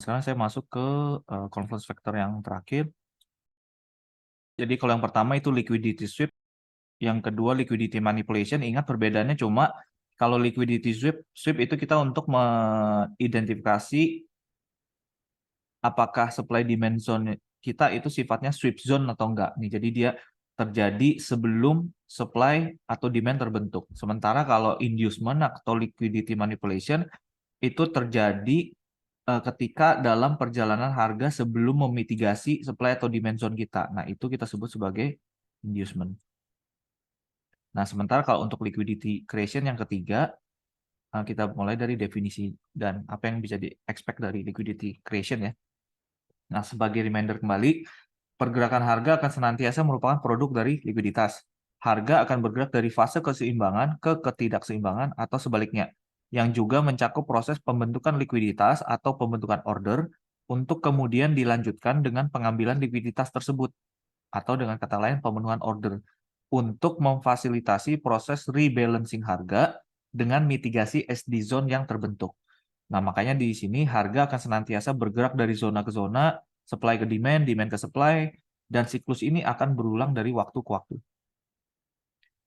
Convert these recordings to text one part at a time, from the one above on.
Sekarang saya masuk ke confluence factor yang terakhir. Jadi kalau yang pertama itu liquidity sweep, yang kedua liquidity manipulation. Ingat perbedaannya cuma kalau liquidity sweep itu kita untuk mengidentifikasi apakah supply demand zone kita itu sifatnya sweep zone atau enggak nih. Jadi dia terjadi sebelum supply atau demand terbentuk. Sementara kalau inducement atau liquidity manipulation itu terjadi ketika dalam perjalanan harga sebelum memitigasi supply atau demand zone kita. Nah, itu kita sebut sebagai inducement. Nah, sementara kalau untuk liquidity creation yang ketiga, kita mulai dari definisi dan apa yang bisa di-expect dari liquidity creation ya. Nah, sebagai reminder kembali, pergerakan harga akan senantiasa merupakan produk dari likuiditas. Harga akan bergerak dari fase keseimbangan ke ketidakseimbangan atau sebaliknya, yang juga mencakup proses pembentukan likuiditas atau pembentukan order untuk kemudian dilanjutkan dengan pengambilan likuiditas tersebut, atau dengan kata lain pemenuhan order, untuk memfasilitasi proses rebalancing harga dengan mitigasi SD zone yang terbentuk. Nah, makanya di sini harga akan senantiasa bergerak dari zona ke zona, supply ke demand, demand ke supply, dan siklus ini akan berulang dari waktu ke waktu.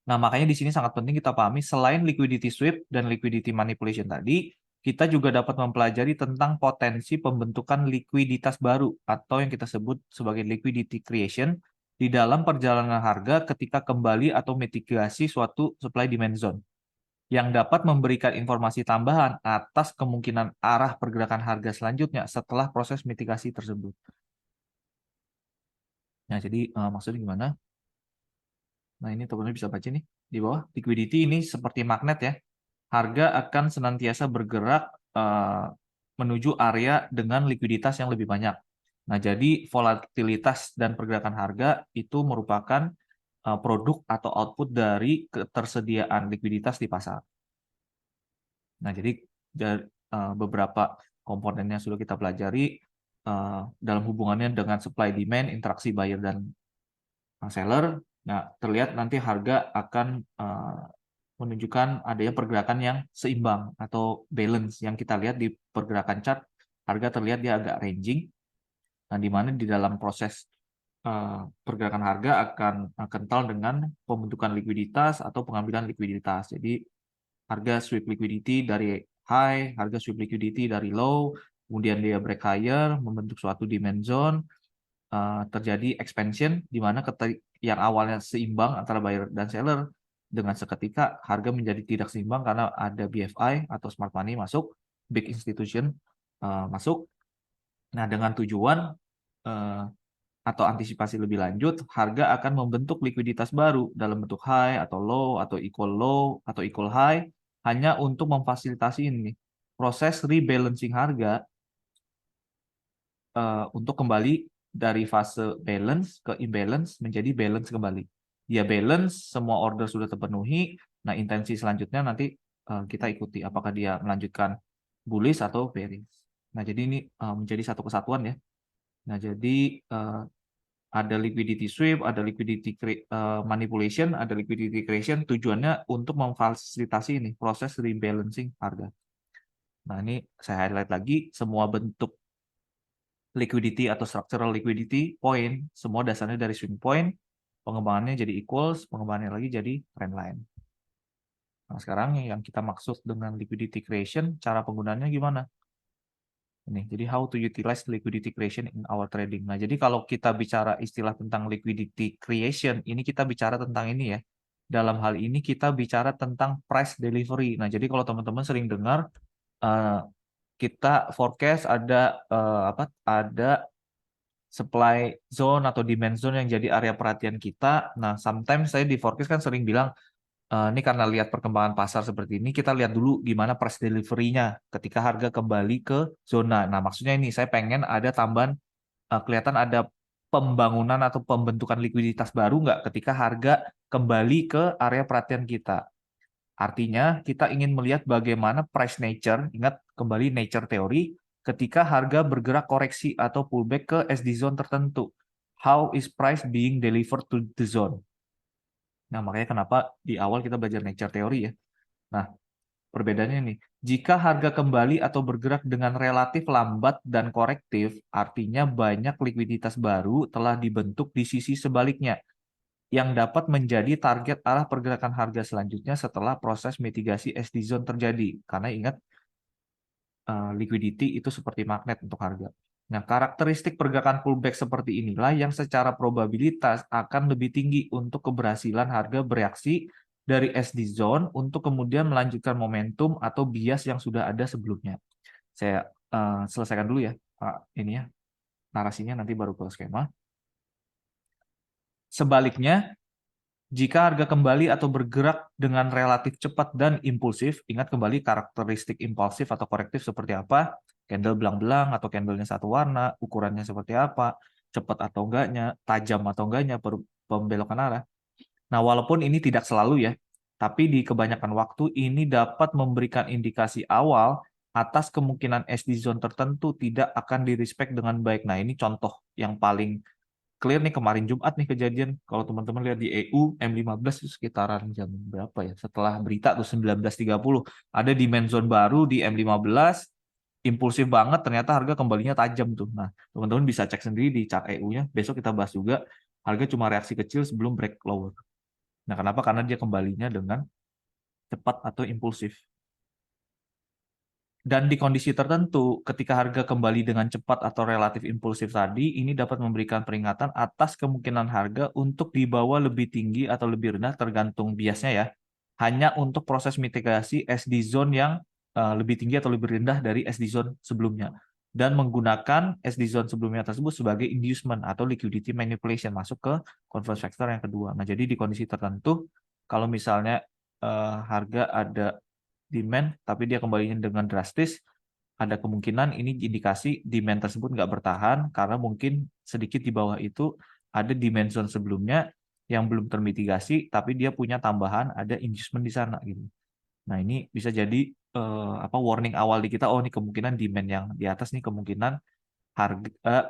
Nah, makanya di sini sangat penting kita pahami selain liquidity sweep dan liquidity manipulation tadi, kita juga dapat mempelajari tentang potensi pembentukan likuiditas baru atau yang kita sebut sebagai liquidity creation di dalam perjalanan harga ketika kembali atau mitigasi suatu supply demand zone yang dapat memberikan informasi tambahan atas kemungkinan arah pergerakan harga selanjutnya setelah proses mitigasi tersebut. Nah, jadi maksudnya gimana? Nah, ini teman-teman bisa baca nih di bawah. Liquidity ini seperti magnet ya. Harga akan senantiasa bergerak menuju area dengan likuiditas yang lebih banyak. Nah, jadi volatilitas dan pergerakan harga itu merupakan produk atau output dari ketersediaan likuiditas di pasar. Nah, jadi beberapa komponen yang sudah kita pelajari dalam hubungannya dengan supply demand, interaksi buyer dan seller. Nah, terlihat nanti harga akan menunjukkan adanya pergerakan yang seimbang atau balance. Yang kita lihat di pergerakan chart, harga terlihat dia agak ranging. Nah, di mana di dalam proses pergerakan harga akan kental dengan pembentukan likuiditas atau pengambilan likuiditas. Jadi harga sweep liquidity dari high, harga sweep liquidity dari low, kemudian dia break higher, membentuk suatu demand zone, terjadi expansion, di mana yang awalnya seimbang antara buyer dan seller, dengan seketika harga menjadi tidak seimbang karena ada BFI atau smart money masuk, big institution masuk. Nah, dengan tujuan atau antisipasi lebih lanjut, harga akan membentuk likuiditas baru dalam bentuk high atau low atau equal high hanya untuk memfasilitasi ini proses rebalancing harga untuk kembali dari fase balance ke imbalance menjadi balance kembali. Dia balance, semua order sudah terpenuhi. Nah, intensi selanjutnya nanti kita ikuti apakah dia melanjutkan bullish atau bearish. Nah, jadi ini menjadi satu kesatuan ya. Nah, jadi ada liquidity sweep, ada liquidity manipulation, ada liquidity creation. Tujuannya untuk memfasilitasi ini proses rebalancing harga. Nah, ini saya highlight lagi, semua bentuk liquidity atau structural liquidity point, semua dasarnya dari swing point, pengembangannya jadi equals, pengembangannya lagi jadi trendline. Nah, sekarang yang kita maksud dengan liquidity creation, cara penggunaannya gimana? Ini, jadi how to utilize liquidity creation in our trading. Nah, jadi kalau kita bicara istilah tentang liquidity creation, ini kita bicara tentang ini ya. Dalam hal ini kita bicara tentang price delivery. Nah, jadi kalau teman-teman sering dengar kita forecast ada ada supply zone atau demand zone yang jadi area perhatian kita. Nah, sometimes saya di forecast kan sering bilang ini karena lihat perkembangan pasar seperti ini, kita lihat dulu gimana price delivery-nya ketika harga kembali ke zona. Nah, maksudnya ini saya pengen ada tambahan, kelihatan ada pembangunan atau pembentukan likuiditas baru nggak ketika harga kembali ke area perhatian kita. Artinya, kita ingin melihat bagaimana price nature, ingat kembali nature teori, ketika harga bergerak koreksi atau pullback ke SD zone tertentu. How is price being delivered to the zone? Nah, makanya kenapa di awal kita belajar nature teori ya. Nah, Perbedaannya nih, jika harga kembali atau bergerak dengan relatif lambat dan korektif, artinya banyak likuiditas baru telah dibentuk di sisi sebaliknya yang dapat menjadi target arah pergerakan harga selanjutnya setelah proses mitigasi SD zone terjadi. Karena ingat, liquidity itu seperti magnet untuk harga. Nah, karakteristik pergerakan pullback seperti inilah yang secara probabilitas akan lebih tinggi untuk keberhasilan harga bereaksi dari SD zone untuk kemudian melanjutkan momentum atau bias yang sudah ada sebelumnya. Saya selesaikan dulu ya, Pak, ini ya, narasinya nanti baru ke skema. Sebaliknya, jika harga kembali atau bergerak dengan relatif cepat dan impulsif, ingat kembali karakteristik impulsif atau korektif seperti apa, candle belang-belang atau candlenya satu warna, ukurannya seperti apa, cepat atau enggaknya, tajam atau enggaknya, pembelokan arah. Nah, walaupun ini tidak selalu ya, tapi di kebanyakan waktu ini dapat memberikan indikasi awal atas kemungkinan SD zone tertentu tidak akan direspek dengan baik. Nah, ini contoh yang paling clear nih kemarin Jumat nih kejadian. Kalau teman-teman lihat di EU M15 itu sekitaran jam berapa ya? Setelah berita tuh 19.30 ada demand zone baru di M15, impulsif banget, ternyata harga kembalinya tajam tuh. Nah, teman-teman bisa cek sendiri di chart EU-nya. Besok kita bahas juga, harga cuma reaksi kecil sebelum break lower. Nah, kenapa? Karena dia kembalinya dengan cepat atau impulsif. Dan di kondisi tertentu, ketika harga kembali dengan cepat atau relatif impulsif tadi, ini dapat memberikan peringatan atas kemungkinan harga untuk dibawa lebih tinggi atau lebih rendah tergantung biasnya ya. Hanya untuk proses mitigasi SD zone yang lebih tinggi atau lebih rendah dari SD zone sebelumnya. Dan menggunakan SD zone sebelumnya tersebut sebagai inducement atau liquidity manipulation masuk ke convergence factor yang kedua. Nah, jadi di kondisi tertentu, kalau misalnya harga ada demand, tapi dia kembalinya dengan drastis, ada kemungkinan ini indikasi demand tersebut nggak bertahan, karena mungkin sedikit di bawah itu ada demand zone sebelumnya yang belum termitigasi, tapi dia punya tambahan, ada inducement di sana gitu. Nah, ini bisa jadi warning awal di kita, oh ini kemungkinan demand yang di atas nih kemungkinan harga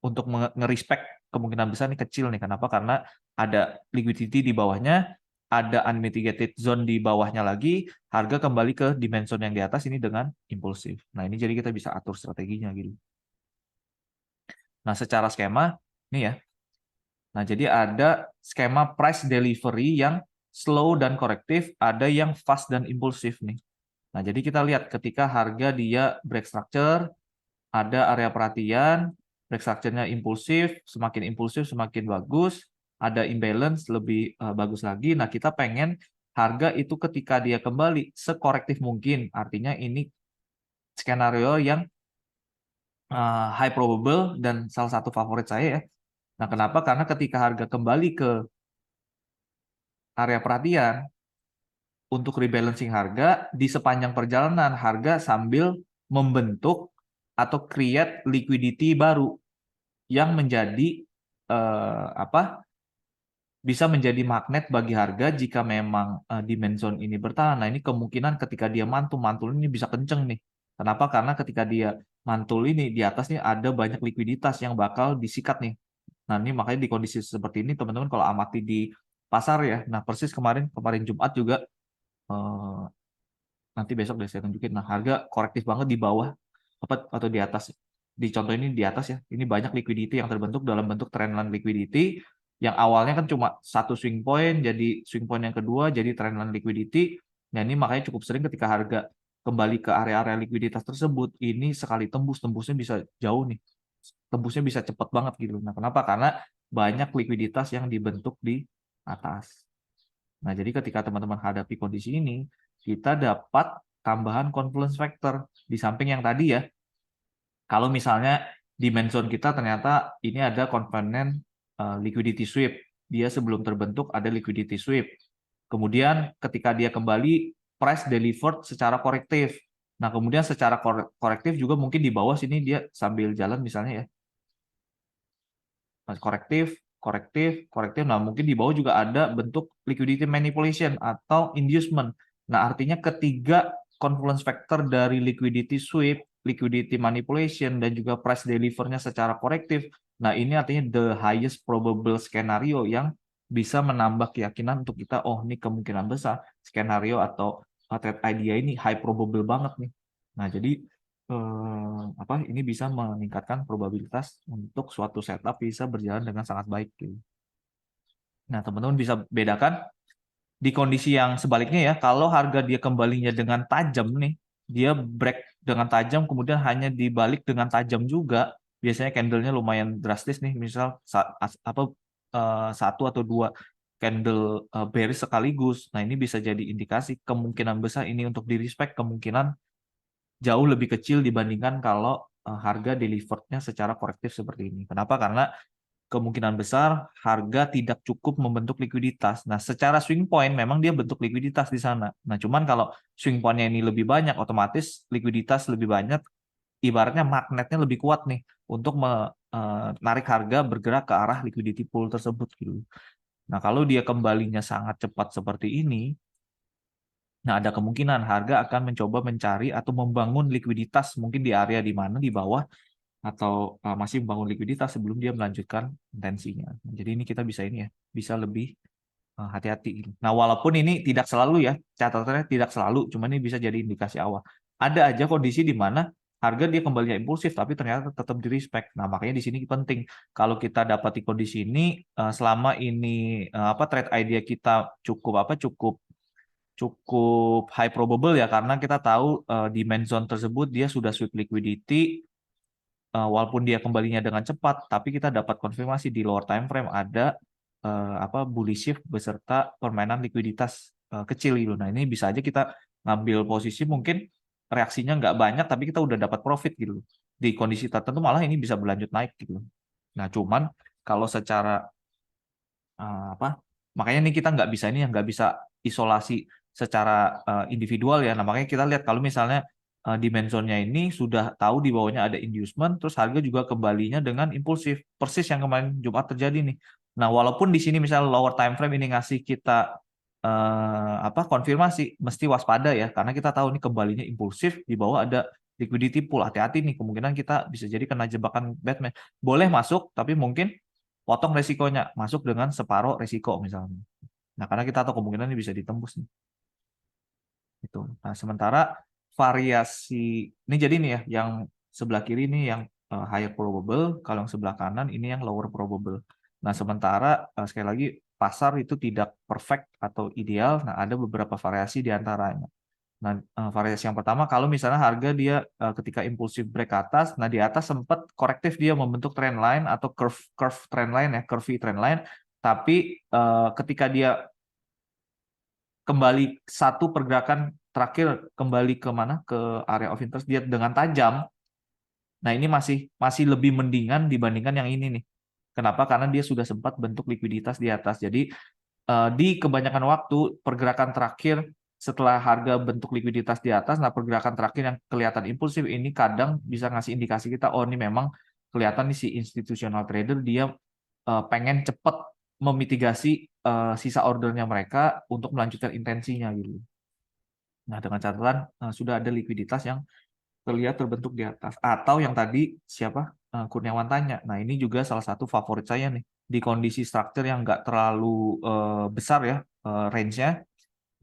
untuk nge-respect kemungkinan besar nih kecil nih. Kenapa? Karena ada liquidity di bawahnya, ada unmitigated zone di bawahnya lagi, harga kembali ke dimension yang di atas ini dengan impulsif. Nah, ini jadi kita bisa atur strateginya gitu. Nah, secara skema, ini ya. Nah, jadi ada skema price delivery yang slow dan korektif, ada yang fast dan impulsif nih. Nah, jadi kita lihat ketika harga dia break structure, ada area perhatian, break structure-nya impulsif semakin bagus, ada imbalance lebih bagus lagi. Nah, kita pengen harga itu ketika dia kembali sekorektif mungkin, artinya ini skenario yang high probable dan salah satu favorit saya ya. Nah, kenapa? Karena ketika harga kembali ke area perhatian untuk rebalancing harga di sepanjang perjalanan harga sambil membentuk atau create liquidity baru yang menjadi bisa menjadi magnet bagi harga jika memang demand zone ini bertahan. Nah, ini kemungkinan ketika dia mantul ini bisa kenceng nih. Kenapa? Karena ketika dia mantul ini di atas nih ada banyak likuiditas yang bakal disikat nih. Nah, ini makanya di kondisi seperti ini teman-teman kalau amati di pasar ya. Nah, persis kemarin Jumat juga nanti besok deh saya tunjukin. Nah, harga korektif banget di bawah atau di atas. Di contoh ini di atas ya. Ini banyak liquidity yang terbentuk dalam bentuk trendline liquidity yang awalnya kan cuma satu swing point, jadi swing point yang kedua jadi trendline liquidity. Nah, ini makanya cukup sering ketika harga kembali ke area-area likuiditas tersebut, ini sekali tembusnya bisa jauh nih. Tembusnya bisa cepat banget gitu. Nah, kenapa? Karena banyak likuiditas yang dibentuk di atas. Nah, jadi ketika teman-teman hadapi kondisi ini, kita dapat tambahan confluence factor di samping yang tadi ya. Kalau misalnya demand zone kita ternyata ini ada komponen liquidity sweep, dia sebelum terbentuk ada liquidity sweep. Kemudian ketika dia kembali price delivered secara korektif. Nah, kemudian secara korektif juga mungkin di bawah sini dia sambil jalan misalnya ya. Korektif. Nah, mungkin di bawah juga ada bentuk liquidity manipulation atau inducement. Nah, artinya ketiga confluence factor dari liquidity sweep, liquidity manipulation, dan juga price delivernya secara korektif. Nah, ini artinya the highest probable skenario yang bisa menambah keyakinan untuk kita, oh ini kemungkinan besar skenario atau trade idea ini high probable banget nih. Nah, jadi ini bisa meningkatkan probabilitas untuk suatu setup bisa berjalan dengan sangat baik gitu. Nah, teman-teman bisa bedakan di kondisi yang sebaliknya ya, kalau harga dia kembalinya dengan tajam nih, dia break dengan tajam kemudian hanya dibalik dengan tajam juga, biasanya candle-nya lumayan drastis nih, misal satu atau dua candle bearish sekaligus. Nah, ini bisa jadi indikasi kemungkinan besar ini untuk di respect, kemungkinan jauh lebih kecil dibandingkan kalau harga deliverednya secara korektif seperti ini. Kenapa? Karena kemungkinan besar harga tidak cukup membentuk likuiditas. Nah, secara swing point memang dia bentuk likuiditas di sana. Nah, cuman kalau swing point-nya ini lebih banyak, otomatis likuiditas lebih banyak, ibaratnya magnetnya lebih kuat nih untuk menarik harga bergerak ke arah liquidity pool tersebut gitu. Nah, kalau dia kembalinya sangat cepat seperti ini, nah ada kemungkinan harga akan mencoba mencari atau membangun likuiditas mungkin di area di mana di bawah atau masih membangun likuiditas sebelum dia melanjutkan intensinya. Jadi ini kita bisa ini ya, bisa lebih hati-hati. Nah, walaupun ini tidak selalu ya, catatannya tidak selalu, cuma ini bisa jadi indikasi awal. Ada aja kondisi di mana harga dia kembalinya impulsif, tapi ternyata tetap di respect. Nah, makanya di sini penting kalau kita dapat di kondisi ini, selama ini trade idea kita cukup high probable ya, karena kita tahu di main zone tersebut dia sudah sweep liquidity, walaupun dia kembalinya dengan cepat, tapi kita dapat konfirmasi di lower time frame ada bullish shift beserta permainan likuiditas kecil gitu. Nah, ini bisa aja kita ngambil posisi mungkin reaksinya nggak banyak, tapi kita udah dapat profit gitu. Di kondisi tertentu malah ini bisa berlanjut naik gitu. Nah, cuman kalau secara makanya nih kita nggak bisa isolasi secara individual ya. Nah, makanya kita lihat kalau misalnya dimensionnya ini sudah tahu di bawahnya ada inducement, terus harga juga kembalinya dengan impulsif, persis yang kemarin Jumat terjadi nih. Nah, walaupun di sini misalnya lower time frame ini ngasih kita konfirmasi, mesti waspada ya, karena kita tahu nih kembalinya impulsif, di bawah ada liquidity pool, hati-hati nih, kemungkinan kita bisa jadi kena jebakan Batman. Boleh masuk, tapi mungkin potong resikonya, masuk dengan separuh resiko misalnya. Nah, karena kita tahu kemungkinan ini bisa ditembus nih. Itu. Nah, sementara variasi ini jadi nih ya, yang sebelah kiri ini yang higher probable, kalau yang sebelah kanan ini yang lower probable. Nah, sementara sekali lagi pasar itu tidak perfect atau ideal. Nah, ada beberapa variasi di antaranya. Nah, variasi yang pertama kalau misalnya harga dia ketika impulsif break ke atas, nah di atas sempat korektif dia membentuk trend line atau curve trend line ya, curvy trend line, tapi ketika dia kembali satu pergerakan terakhir kembali ke mana? Ke area of interest dia dengan tajam. Nah, ini masih lebih mendingan dibandingkan yang ini nih. Kenapa? Karena dia sudah sempat bentuk likuiditas di atas. Jadi di kebanyakan waktu pergerakan terakhir setelah harga bentuk likuiditas di atas, nah pergerakan terakhir yang kelihatan impulsif ini kadang bisa ngasih indikasi kita, oh ini memang kelihatan nih si institutional trader dia pengen cepat memitigasi sisa ordernya mereka untuk melanjutkan intensinya gitu. Nah, dengan catatan sudah ada likuiditas yang terlihat terbentuk di atas. Atau yang tadi siapa Kurniawan tanya. Nah, ini juga salah satu favorit saya nih di kondisi structure yang nggak terlalu besar ya range-nya.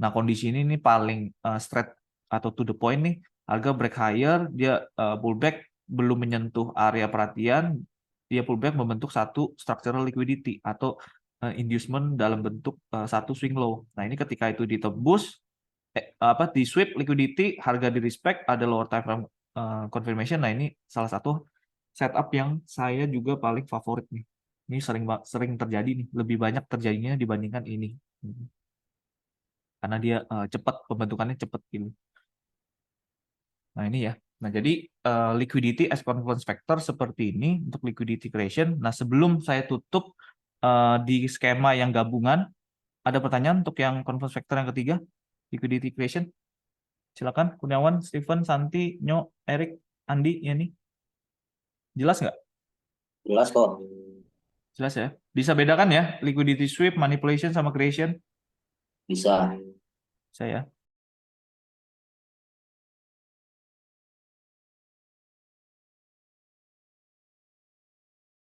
Nah, kondisi ini nih paling straight atau to the point nih. Harga break higher, dia pullback belum menyentuh area perhatian, dia pullback membentuk satu structural liquidity atau inducement dalam bentuk satu swing low. Nah, ini ketika itu ditembus di sweep liquidity, harga di respect, ada lower time frame confirmation. Nah, ini salah satu setup yang saya juga paling favorit nih. Ini sering terjadi nih, lebih banyak terjadinya dibandingkan ini. Karena dia cepat, pembentukannya cepat gitu. Nah, ini ya. Nah, jadi liquidity as confluence factor seperti ini untuk liquidity creation. Nah, sebelum saya tutup di skema yang gabungan, ada pertanyaan untuk yang confluence factor yang ketiga, liquidity creation? Silakan, Kurniawan, Steven, Santi, Nyo, Erik, Andi, ya nih. Jelas nggak? Jelas kok. Jelas ya. Bisa bedakan ya liquidity sweep, manipulation sama creation? Bisa. Saya.